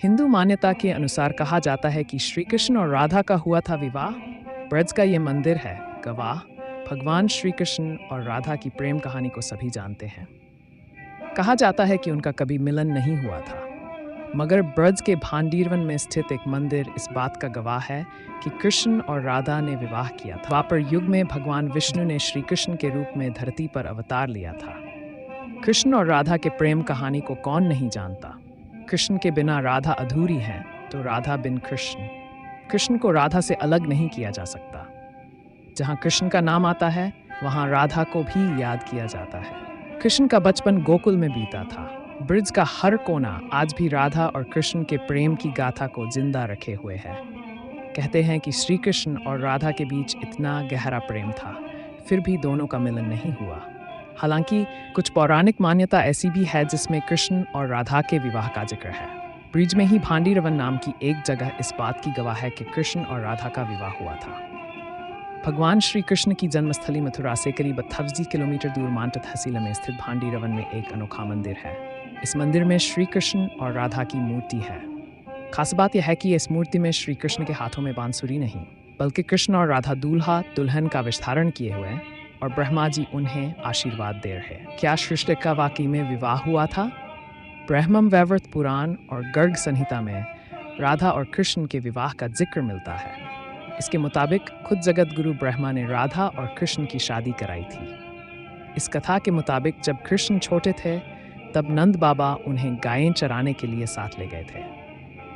हिंदू मान्यता के अनुसार कहा जाता है कि श्री कृष्ण और राधा का हुआ था विवाह। ब्रज का ये मंदिर है गवाह। भगवान श्री कृष्ण और राधा की प्रेम कहानी को सभी जानते हैं। कहा जाता है कि उनका कभी मिलन नहीं हुआ था, मगर ब्रज के भांडीरवन में स्थित एक मंदिर इस बात का गवाह है कि कृष्ण और राधा ने विवाह किया था। द्वापर युग में भगवान विष्णु ने श्री कृष्ण के रूप में धरती पर अवतार लिया था। कृष्ण और राधा के प्रेम कहानी को कौन नहीं जानता। कृष्ण के बिना राधा अधूरी है, तो राधा बिन कृष्ण। कृष्ण को राधा से अलग नहीं किया जा सकता। जहाँ कृष्ण का नाम आता है, वहाँ राधा को भी याद किया जाता है। कृष्ण का बचपन गोकुल में बीता था। ब्रज का हर कोना आज भी राधा और कृष्ण के प्रेम की गाथा को जिंदा रखे हुए है। कहते हैं कि श्री कृष्ण और राधा के बीच इतना गहरा प्रेम था, फिर भी दोनों का मिलन नहीं हुआ। हालांकि कुछ पौराणिक मान्यता ऐसी भी है जिसमें कृष्ण और राधा के विवाह का जिक्र है। ब्रिज में ही भांडीरवन नाम की एक जगह इस बात की गवाह है कि कृष्ण और राधा का विवाह हुआ था। भगवान श्री कृष्ण की जन्मस्थली मथुरा से करीब 28 किलोमीटर दूर मांट तहसील में स्थित भांडीरवन में एक अनोखा मंदिर है। इस मंदिर में श्री कृष्ण और राधा की मूर्ति है। खास बात यह है कि इस मूर्ति में श्री कृष्ण के हाथों में बांसुरी नहीं, बल्कि कृष्ण और राधा दूल्हा दुल्हन का विस्तारण किए हुए और ब्रह्मा जी उन्हें आशीर्वाद दे रहे। क्या सृष्टि का वाकई में विवाह हुआ था? ब्रह्मम वैवर्त पुराण और गर्ग संहिता में राधा और कृष्ण के विवाह का जिक्र मिलता है। इसके मुताबिक खुद जगत गुरु ब्रह्मा ने राधा और कृष्ण की शादी कराई थी। इस कथा के मुताबिक जब कृष्ण छोटे थे, तब नंद बाबा उन्हें गायें चराने के लिए साथ ले गए थे।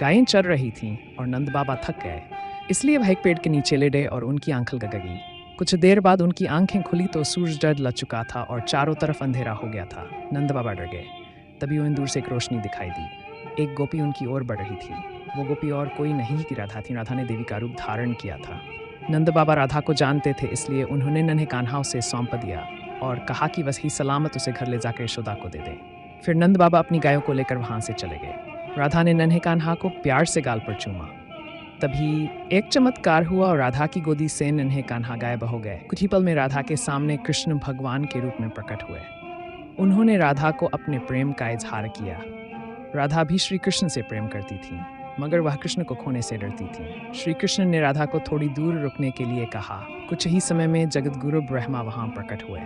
गायें चर रही थीं और नंद बाबा थक गए, इसलिए वह एक पेड़ के नीचे लेटे और उनकी आंखें गगी। कुछ देर बाद उनकी आंखें खुली तो सूरज डर लग चुका था और चारों तरफ अंधेरा हो गया था। नंद बाबा डर गए। तभी उन्हें दूर से एक रोशनी दिखाई दी। एक गोपी उनकी ओर बढ़ रही थी। वो गोपी और कोई नहीं कि राधा थी। राधा ने देवी का रूप धारण किया था। नंद बाबा राधा को जानते थे, इसलिए उन्होंने नन्हे कान्हा उसे सौंप दिया और कहा कि वही सलामत उसे घर ले जाकर यशोदा को दे दे। फिर नंद बाबा अपनी गायों को लेकर वहां से चले गए। राधा ने नन्हे कान्हा को प्यार से गाल पर चूमा। तभी एक चमत्कार हुआ और राधा की गोदी से नन्हे कान्हा गायब हो गए। कुछ ही पल में राधा के सामने कृष्ण भगवान के रूप में प्रकट हुए। उन्होंने राधा को अपने प्रेम का इजहार किया। राधा भी श्री कृष्ण से प्रेम करती थी, मगर वह कृष्ण को खोने से डरती थी। श्री कृष्ण ने राधा को थोड़ी दूर रुकने के लिए कहा। कुछ ही समय में जगत गुरु ब्रह्मा वहां प्रकट हुए।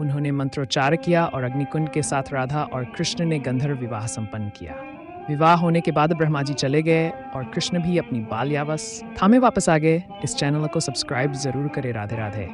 उन्होंने मंत्रोच्चार किया और अग्निकुंड के साथ राधा और कृष्ण ने गंधर्व विवाह संपन्न किया। विवाह होने के बाद ब्रह्मा जी चले गए और कृष्ण भी अपनी बाल्यावस्था में वापस आ गए। इस चैनल को सब्सक्राइब जरूर करें। राधे राधे।